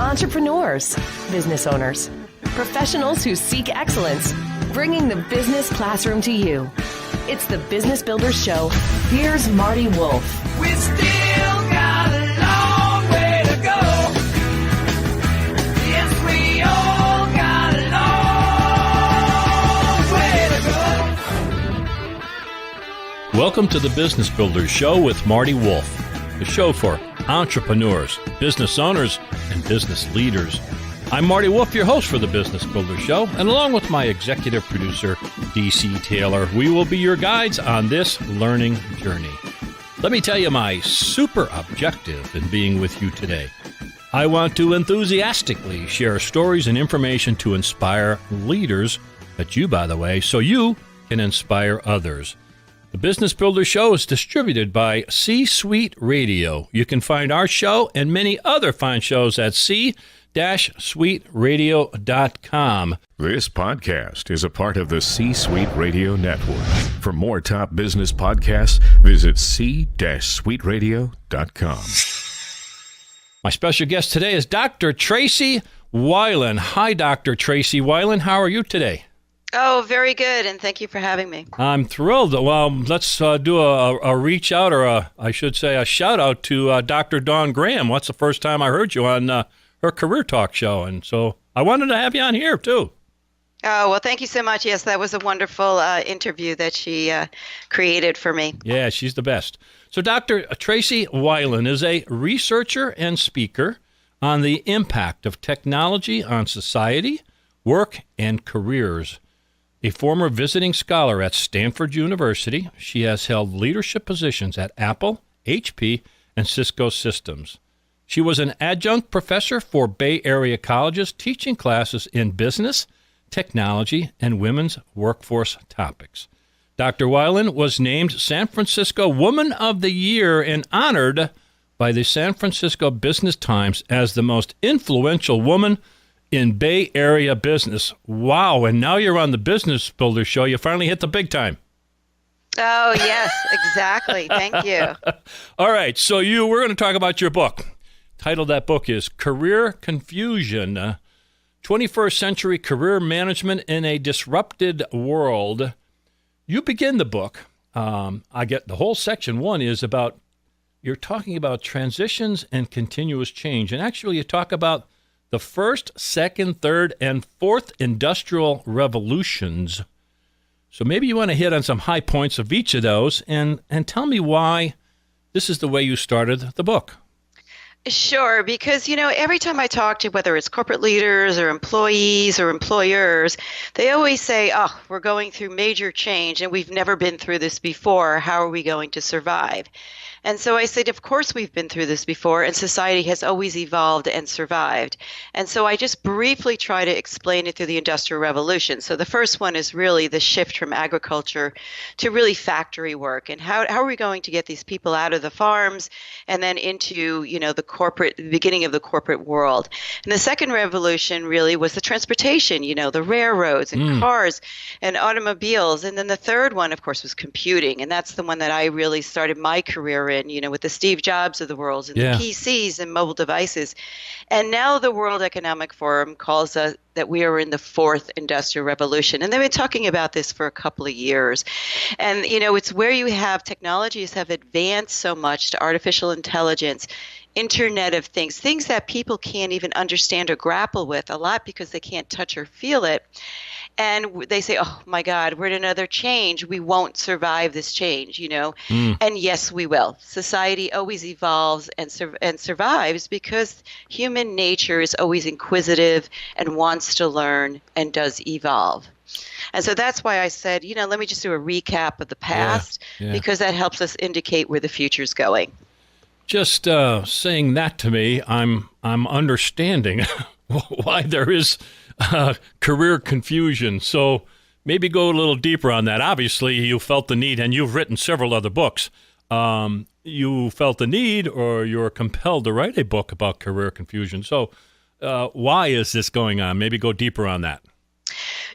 Entrepreneurs, business owners, professionals who seek excellence, bringing the business classroom to you. It's the Business Builders Show. Here's Marty Wolf. We still got a long way to go. Yes, we all got a long way to go. Welcome to the Business Builders Show with Marty Wolf, the show for entrepreneurs, business owners, and business leaders. I'm Marty Wolf, your host for the Business Builders Show, and along with my executive producer, DC Taylor, we will be your guides on this learning journey. Let me tell you my super objective in being with you today. I want to enthusiastically share stories and information to inspire leaders, that's you, by the way, so you can inspire others. The Business Builder Show is distributed by C-Suite Radio. You can find our show and many other fine shows at c-suiteradio.com. This podcast is a part of the C-Suite Radio Network. For more top business podcasts, visit c-suiteradio.com. My special guest today is Dr. Tracey Wilen. Hi, Dr. Tracey Wilen. How are you today? Oh, very good, and thank you for having me. I'm thrilled. Well, let's do a reach out, or I should say a shout out to Dr. Dawn Graham. What's the first time I heard you on her Career Talk show? And so I wanted to have you on here, too. Oh, well, thank you so much. Yes, that was a wonderful interview that she created for me. Yeah, she's the best. So Dr. Tracey Wilen is a researcher and speaker on the impact of technology on society, work, and careers. A former visiting scholar at Stanford University, she has held leadership positions at Apple, HP, and Cisco Systems. She was an adjunct professor for Bay Area colleges, teaching classes in business, technology, and women's workforce topics. Dr. Wilen was named San Francisco Woman of the Year and honored by the San Francisco Business Times as the most influential woman in Bay Area business. Wow, and now you're on the Business Builder Show. You finally hit the big time. Oh, yes, exactly. Thank you. All right, so we're going to talk about your book. Title of that book is Career Confusion, 21st Century Career Management in a Disrupted World. You begin the book, I get the whole section one is about, you're talking about transitions and continuous change. And actually you talk about the first, second, third, and fourth industrial revolutions. So maybe you want to hit on some high points of each of those and tell me why this is the way you started the book. Sure, because, every time I talk to whether it's corporate leaders or employees or employers, they always say, oh, we're going through major change and we've never been through this before. How are we going to survive? And so I said, of course we've been through this before, and society has always evolved and survived. And so I just briefly try to explain it through the Industrial Revolution. So the first one is really the shift from agriculture to really factory work. And how are we going to get these people out of the farms and then into, the beginning of the corporate world? And the second revolution really was the transportation, the railroads and cars and automobiles. And then the third one, of course, was computing. And that's the one that I really started my career in, with the Steve Jobs of the world and the PCs and mobile devices. And now the World Economic Forum calls us that we are in the fourth industrial revolution. And they've been talking about this for a couple of years. And, it's where you have technologies have advanced so much to artificial intelligence, Internet of things that people can't even understand or grapple with a lot because they can't touch or feel it. And they say, oh, my God, we're in another change. We won't survive this change, And yes, we will. Society always evolves and survives because human nature is always inquisitive and wants to learn and does evolve. And so that's why I said, let me just do a recap of the past because that helps us indicate where the future is going. Just saying that to me, I'm understanding why there is career confusion. So maybe go a little deeper on that. Obviously, you felt the need, and you've written several other books. You felt the need, or you're compelled to write a book about career confusion. So why is this going on? Maybe go deeper on that.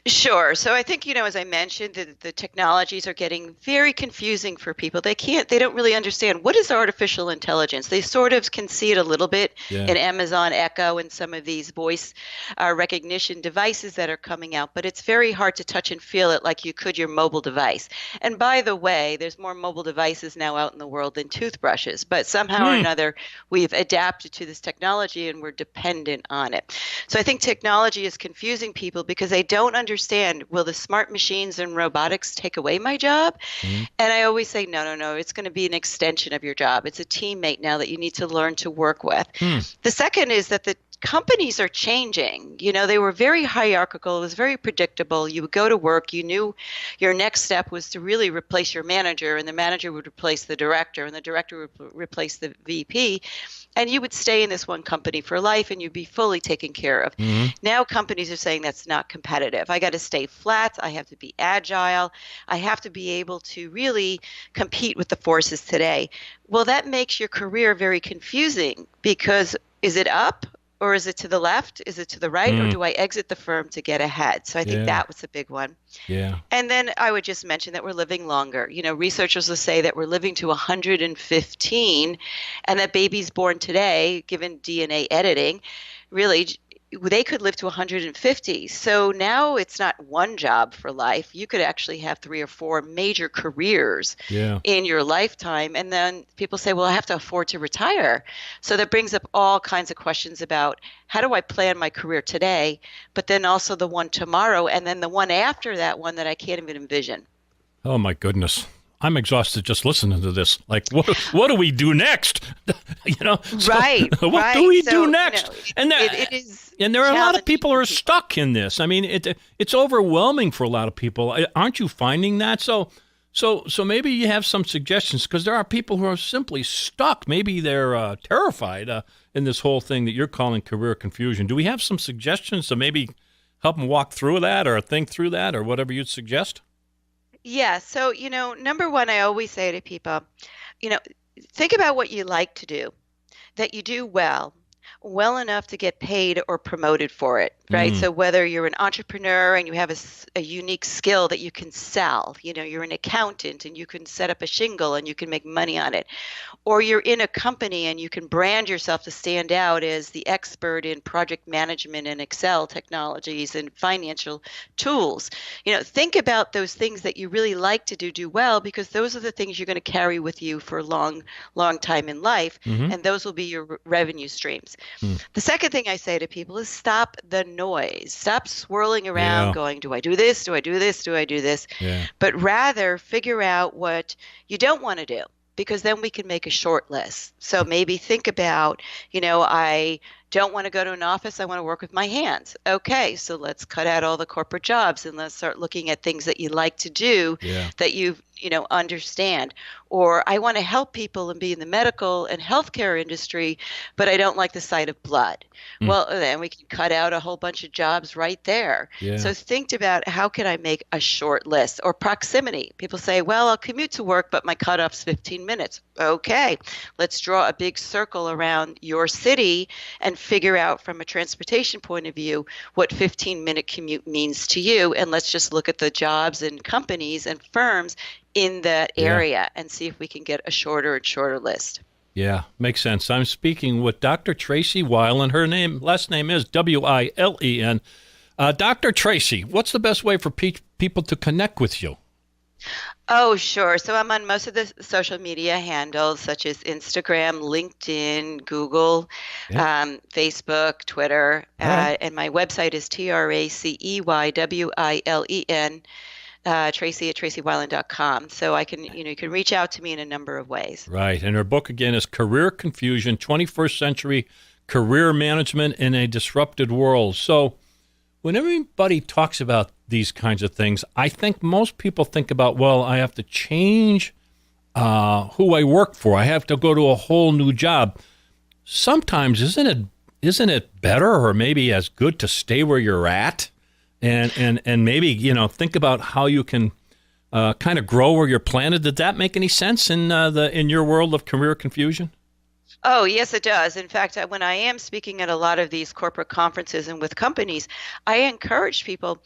Sure. So I think, as I mentioned, the technologies are getting very confusing for people. They don't really understand what is artificial intelligence. They sort of can see it a little bit Yeah. in Amazon Echo and some of these voice recognition devices that are coming out, but it's very hard to touch and feel it like you could your mobile device. And by the way, there's more mobile devices now out in the world than toothbrushes, but somehow or another, we've adapted to this technology and we're dependent on it. So I think technology is confusing people because they don't understand, will the smart machines and robotics take away my job? And I always say, no, it's going to be an extension of your job. It's a teammate now that you need to learn to work with. The second is that the companies are changing. They were very hierarchical. It was very predictable. You would go to work. You knew your next step was to really replace your manager, and the manager would replace the director, and the director would replace the VP. And you would stay in this one company for life, and you'd be fully taken care of. Now companies are saying that's not competitive. I got to stay flat. I have to be agile. I have to be able to really compete with the forces today. Well, that makes your career very confusing because is it up? Or is it to the left? Is it to the right? Or do I exit the firm to get ahead? So I think that was a big one. Yeah. And then I would just mention that we're living longer. Researchers will say that we're living to 115, and that babies born today, given DNA editing, really they could live to 150. So now it's not one job for life. You could actually have 3 or 4 major careers in your lifetime. And then people say, well, I have to afford to retire. So that brings up all kinds of questions about how do I plan my career today, but then also the one tomorrow, and then the one after that one that I can't even envision. Oh, my goodness. I'm exhausted just listening to this. Like, what do we do next? Right. What do we do next? It is. And there are a lot of people who are stuck in this. I mean, it's overwhelming for a lot of people. Aren't you finding that? So maybe you have some suggestions, because there are people who are simply stuck. Maybe they're terrified in this whole thing that you're calling career confusion. Do we have some suggestions to maybe help them walk through that or think through that or whatever you'd suggest? Yeah. So, number one, I always say to people, think about what you like to do, that you do well enough to get paid or promoted for it, right? So whether you're an entrepreneur and you have a unique skill that you can sell, you're an accountant and you can set up a shingle and you can make money on it, or you're in a company and you can brand yourself to stand out as the expert in project management and Excel technologies and financial tools. Think about those things that you really like to do well, because those are the things you're going to carry with you for a long time in life, and those will be your revenue streams. The second thing I say to people is stop the noise. Stop swirling around going, do I do this? Do I do this? Do I do this? But rather figure out what you don't want to do, because then we can make a short list. So maybe think about, I don't want to go to an office. I want to work with my hands. Okay, so let's cut out all the corporate jobs and let's start looking at things that you like to do that you understand. Or I want to help people and be in the medical and healthcare industry, but I don't like the sight of blood. Well, then we can cut out a whole bunch of jobs right there. So think about, how can I make a short list? Or proximity. People say, well, I'll commute to work, but my cutoff's 15 minutes. Okay, let's draw a big circle around your city and figure out from a transportation point of view what 15-minute commute means to you. And let's just look at the jobs and companies and firms in that area and see if we can get a shorter and shorter list. Yeah, makes sense. I'm speaking with Dr. Tracey Wilen. Her last name is Wilen. Dr. Tracey, what's the best way for people to connect with you? Oh, sure. So I'm on most of the social media handles, such as Instagram, LinkedIn, Google, Facebook, Twitter, and my website is TraceyWilen, Tracey at TraceyWilen.com. So I can, you can reach out to me in a number of ways. Right. And her book, again, is Career Confusion, 21st Century Career Management in a Disrupted World. So when everybody talks about these kinds of things, I think most people think about, well, I have to change who I work for. I have to go to a whole new job. Sometimes isn't it better or maybe as good to stay where you're at and maybe think about how you can kind of grow where you're planted? Did that make any sense in your world of career confusion? Oh, yes, it does. In fact, when I am speaking at a lot of these corporate conferences and with companies, I encourage people,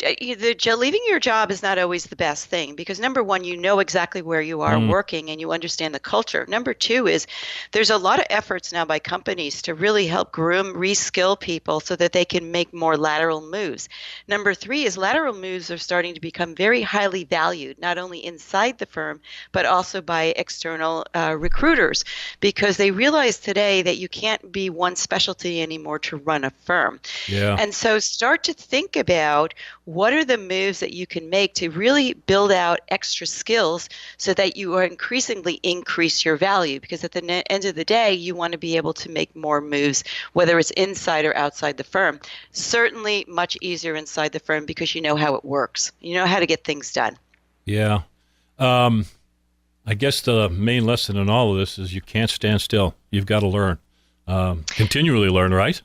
Leaving your job is not always the best thing because number one, you know exactly where you are working and you understand the culture. Number two is there's a lot of efforts now by companies to really help groom, reskill people so that they can make more lateral moves. Number three is lateral moves are starting to become very highly valued, not only inside the firm, but also by external recruiters, because they realize today that you can't be one specialty anymore to run a firm. Yeah. And so start to think about what are the moves that you can make to really build out extra skills so that you are increasingly increase your value, because at the end of the day, you want to be able to make more moves, whether it's inside or outside the firm. Certainly much easier inside the firm because you know how it works. You know how to get things done. Yeah. I guess the main lesson in all of this is you can't stand still. You've got to learn. Continually learn, right?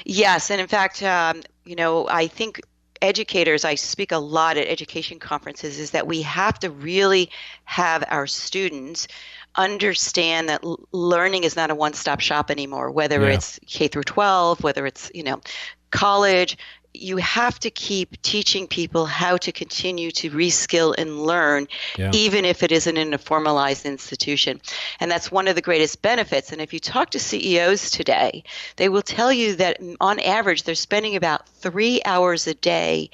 Yes. And in fact, I think educators, I speak a lot at education conferences, is that we have to really have our students understand that learning is not a one-stop shop anymore, whether it's K through 12, whether it's, college. You have to keep teaching people how to continue to reskill and learn, even if it isn't in a formalized institution. And that's one of the greatest benefits. And if you talk to CEOs today, they will tell you that on average, they're spending about 3 hours a day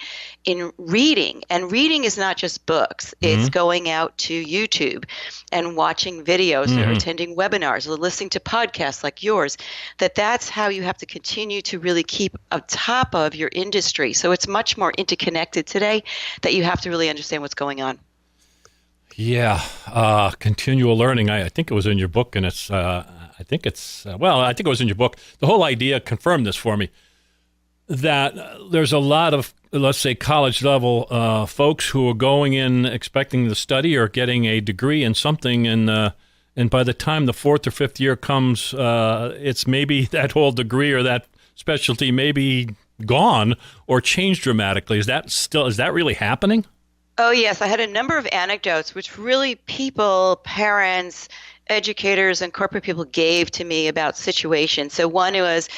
in reading. And reading is not just books. It's going out to YouTube and watching videos or attending webinars or listening to podcasts like yours. That's how you have to continue to really keep on top of your industry. So it's much more interconnected today that you have to really understand what's going on. Yeah, continual learning. I think it was in your book, and I think it was in your book. The whole idea confirmed this for me, that there's a lot of, let's say, college level folks who are going in expecting to study or getting a degree in something, and by the time the fourth or fifth year comes, it's maybe that whole degree or that specialty may be gone or changed dramatically. Is that really happening? Oh, yes. I had a number of anecdotes which really parents, educators and corporate people gave to me about situations. So one was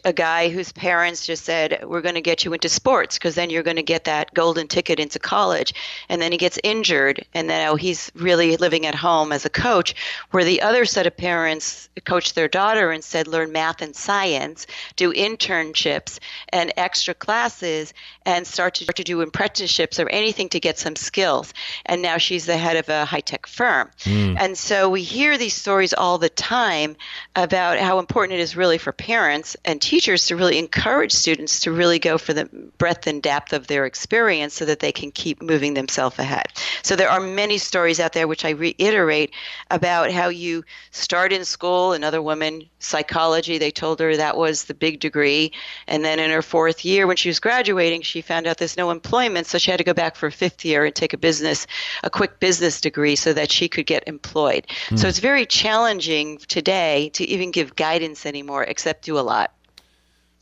a guy whose parents just said, we're going to get you into sports because then you're going to get that golden ticket into college. And then he gets injured and now he's really living at home as a coach, where the other set of parents coached their daughter and said, learn math and science, do internships and extra classes, and start to do apprenticeships or anything to get some skills. And now she's the head of a high-tech firm. And so we hear these stories all the time about how important it is really for parents and teachers to really encourage students to really go for the breadth and depth of their experience so that they can keep moving themselves ahead. So there are many stories out there which I reiterate about how you start in school. Another woman, psychology, they told her that was the big degree. And then in her fourth year when she was graduating, she found out there's no employment. So she had to go back for a fifth year and take a quick business degree so that she could get employed. So it's very challenging today to even give guidance anymore, except do a lot.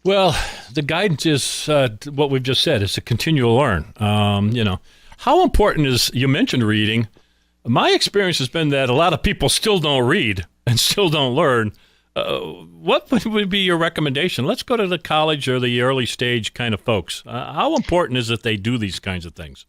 Well, the guidance is what we've just said. It's a continual learn. How important is, you mentioned reading. My experience has been that a lot of people still don't read and still don't learn. What would be your recommendation? Let's go to the college or the early stage kind of folks. How important is it they do these kinds of things?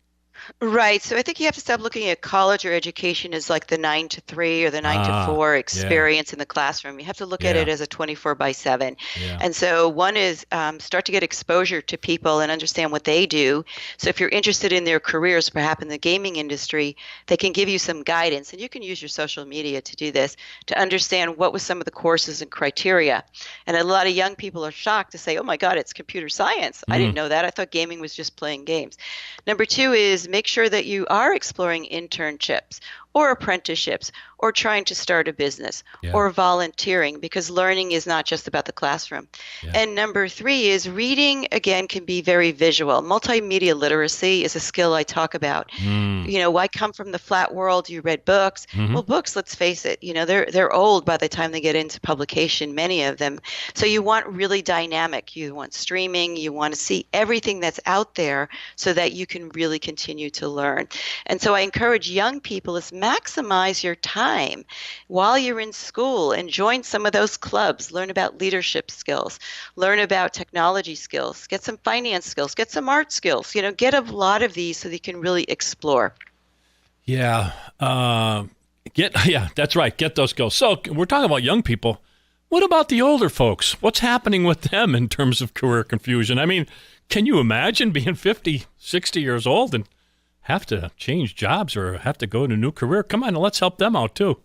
Right. So I think you have to stop looking at college or education as like the 9 to 3 or the 9 to 4 experience in the classroom. You have to look at it as a 24/7. And so one is start to get exposure to people and understand what they do. So if you're interested in their careers, perhaps in the gaming industry, they can give you some guidance. And you can use your social media to do this, to understand what was some of the courses and criteria. And a lot of young people are shocked to say, oh my God, it's computer science. I didn't know that. I thought gaming was just playing games. Number two is make sure that you are exploring internships or apprenticeships or trying to start a business or volunteering, because learning is not just about the classroom. And number three is reading, again, can be very visual. Multimedia literacy is a skill I talk about. Why come from the flat world? You read books. Well, books, let's face it, they're old by the time they get into publication, many of them. So you want really dynamic. You want streaming. You want to see everything that's out there so that you can really continue to learn. And so I encourage young people, as a maximize your time while you're in school and join some of those clubs, learn about leadership skills, learn about technology skills, get some finance skills, get some art skills, get a lot of these so that you can really explore. Yeah. That's right. Get those skills. So we're talking about young people. What about the older folks? What's happening with them in terms of career confusion? I mean, can you imagine being 50, 60 years old and have to change jobs or have to go to a new career? Come on, let's help them out too.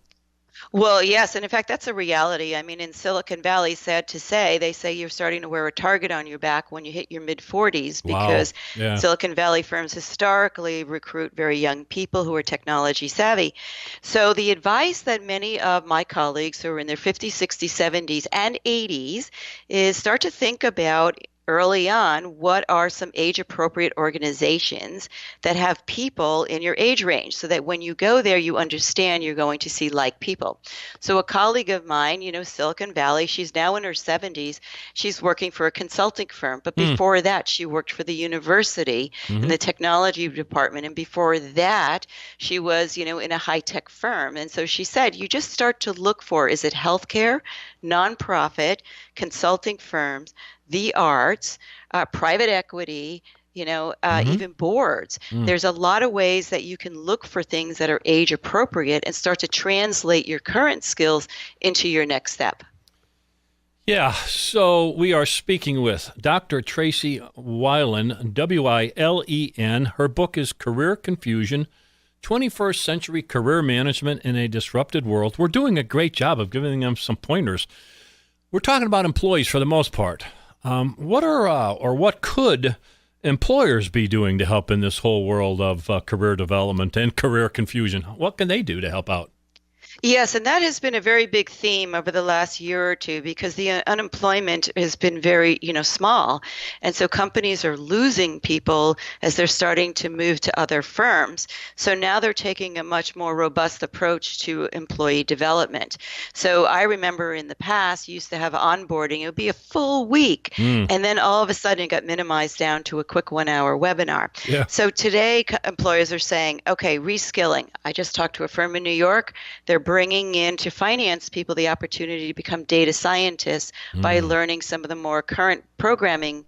Well, yes, and in fact, that's a reality. I mean, in Silicon Valley, sad to say, they say you're starting to wear a target on your back when you hit your mid-40s because Silicon Valley firms historically recruit very young people who are technology savvy. So the advice that many of my colleagues who are in their 50s, 60s, 70s, and 80s is start to think about early on, what are some age-appropriate organizations that have people in your age range so that when you go there, you understand you're going to see like people. So a colleague of mine, Silicon Valley, she's now in her 70s. She's working for a consulting firm. But before that, she worked for the university in the technology department. And before that, she was, in a high-tech firm. And so she said, you just start to look for, is it healthcare, nonprofit, consulting firms, the arts, private equity, even boards. There's a lot of ways that you can look for things that are age appropriate and start to translate your current skills into your next step. Yeah, so we are speaking with Dr. Tracey Wilen, Wilen. Her book is Career Confusion, 21st Century Career Management in a Disrupted World. We're doing a great job of giving them some pointers. We're talking about employees for the most part. What could employers be doing to help in this whole world of career development and career confusion? What can they do to help out? Yes, and that has been a very big theme over the last year or two because the unemployment has been very, small. And so companies are losing people as they're starting to move to other firms. So now they're taking a much more robust approach to employee development. So I remember in the past, you used to have onboarding. It would be a full week. And then all of a sudden it got minimized down to a quick 1-hour webinar. Yeah. So today employers are saying, okay, reskilling. I just talked to a firm in New York. They're bringing in to finance people the opportunity to become data scientists by learning some of the more current programming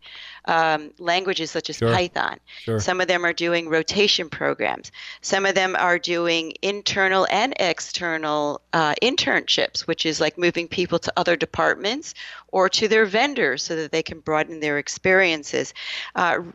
languages such as Python. Some of them are doing rotation programs. Some of them are doing internal and external internships, which is like moving people to other departments or to their vendors so that they can broaden their experiences.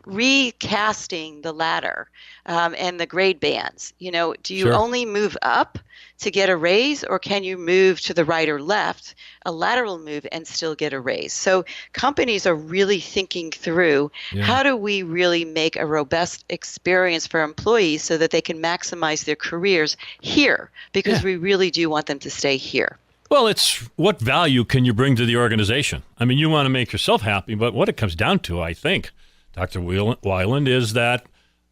Recasting the ladder and the grade bands. Do you only move up to get a raise, or can you move to the right or left, a lateral move, and still get a raise? So companies are really thinking through how do we really make a robust experience for employees so that they can maximize their careers here, because we really do want them to stay here. Well, it's what value can you bring to the organization? I mean, you want to make yourself happy, but what it comes down to, I think, Dr. Wilen, is that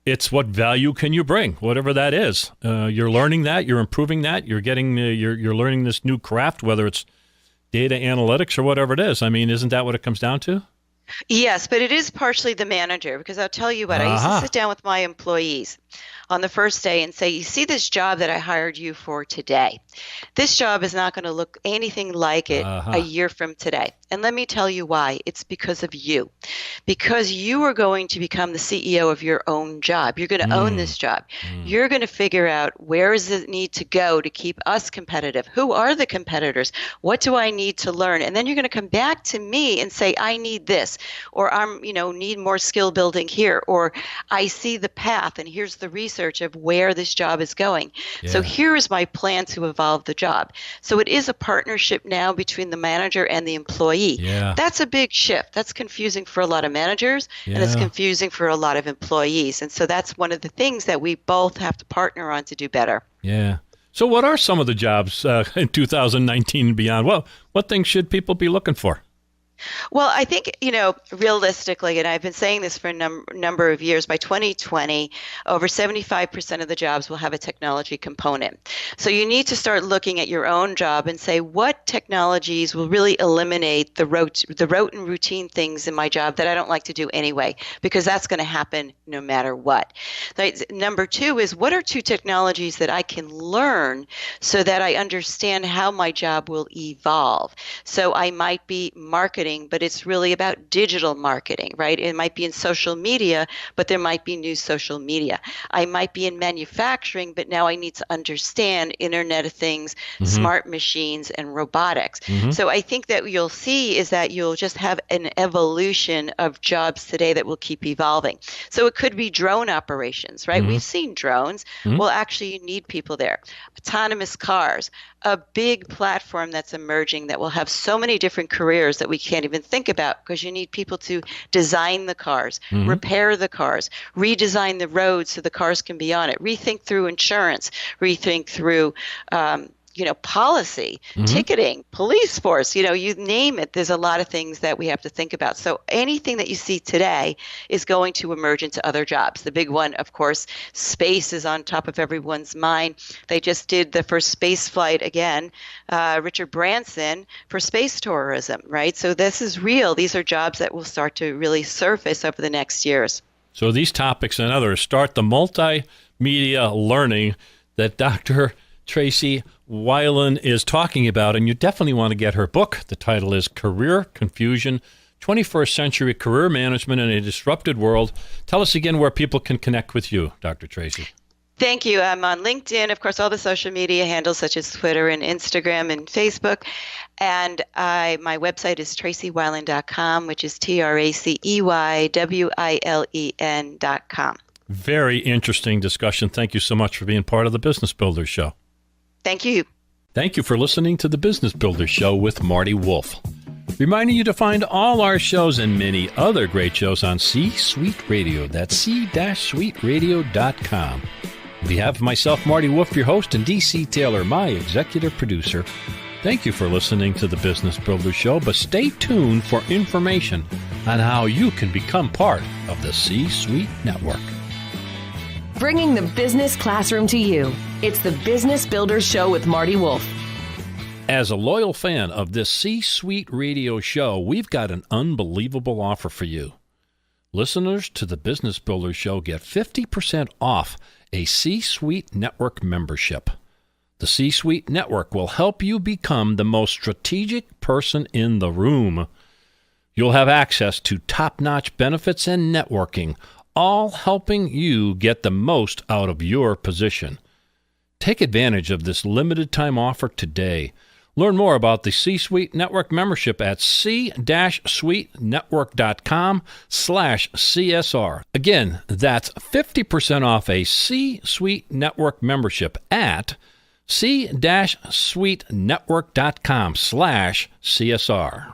it's what value can you bring, whatever that is. You're learning that, you're improving that, you're getting, you're learning this new craft, whether it's data analytics or whatever it is. I mean, isn't that what it comes down to? Yes, but it is partially the manager, because I'll tell you what, I used to sit down with my employees on the first day and say, you see this job that I hired you for today? This job is not going to look anything like it a year from today. And let me tell you why. It's because of you. Because you are going to become the CEO of your own job. You're going to own this job. You're going to figure out where does it need to go to keep us competitive? Who are the competitors? What do I need to learn? And then you're going to come back to me and say, I need this, or I'm, need more skill building here, or I see the path and here's the research of where this job is going. So here is my plan to evolve the job. So it is a partnership now between the manager and the employee. That's a big shift. That's confusing for a lot of managers, and it's confusing for a lot of employees. And so that's one of the things that we both have to partner on to do better. So what are some of the jobs in 2019 and beyond? Well, what things should people be looking for? Well, I think, realistically, and I've been saying this for a number of years, by 2020, over 75% of the jobs will have a technology component. So you need to start looking at your own job and say, what technologies will really eliminate the rote and routine things in my job that I don't like to do anyway, because that's going to happen no matter what. Number two is, what are two technologies that I can learn so that I understand how my job will evolve? So I might be marketing, but it's really about digital marketing, right? It might be in social media, but there might be new social media. I might be in manufacturing, but now I need to understand Internet of Things, smart machines, and robotics. So I think that you'll see is that you'll just have an evolution of jobs today that will keep evolving. So it could be drone operations, right? We've seen drones. Well, actually, you need people there. Autonomous cars, a big platform that's emerging that will have so many different careers that we can't even think about, because you need people to design the cars, repair the cars, redesign the roads so the cars can be on it, rethink through insurance, rethink through policy, ticketing, police force, you name it. There's a lot of things that we have to think about. So anything that you see today is going to emerge into other jobs. The big one, of course, space is on top of everyone's mind. They just did the first space flight again, Richard Branson, for space tourism, right? So this is real. These are jobs that will start to really surface over the next years. So these topics and others start the multimedia learning that Dr. Tracey Wilen is talking about, and you definitely want to get her book. The title is Career Confusion, 21st Century Career Management in a Disrupted World. Tell us again where people can connect with you, Dr. Tracey. Thank you. I'm on LinkedIn, of course, all the social media handles such as Twitter and Instagram and Facebook. And my website is traceywilen.com, which is TraceyWilen.com. Very interesting discussion. Thank you so much for being part of the Business Builders Show. Thank you. Thank you for listening to the Business Builders Show with Marty Wolf. Reminding you to find all our shows and many other great shows on C-Suite Radio. That's c-suiteradio.com. On behalf of myself, Marty Wolf, your host, and D.C. Taylor, my executive producer, thank you for listening to the Business Builders Show, but stay tuned for information on how you can become part of the C-Suite Network. Bringing the business classroom to you. It's the Business Builders Show with Marty Wolf. As a loyal fan of this C-Suite Radio show, we've got an unbelievable offer for you. Listeners to the Business Builders Show get 50% off a C-Suite Network membership. The C-Suite Network will help you become the most strategic person in the room. You'll have access to top-notch benefits and networking, all helping you get the most out of your position. Take advantage of this limited-time offer today. Learn more about the C-Suite Network membership at c-suitenetwork.com/CSR. Again, that's 50% off a C-Suite Network membership at c-suitenetwork.com/CSR.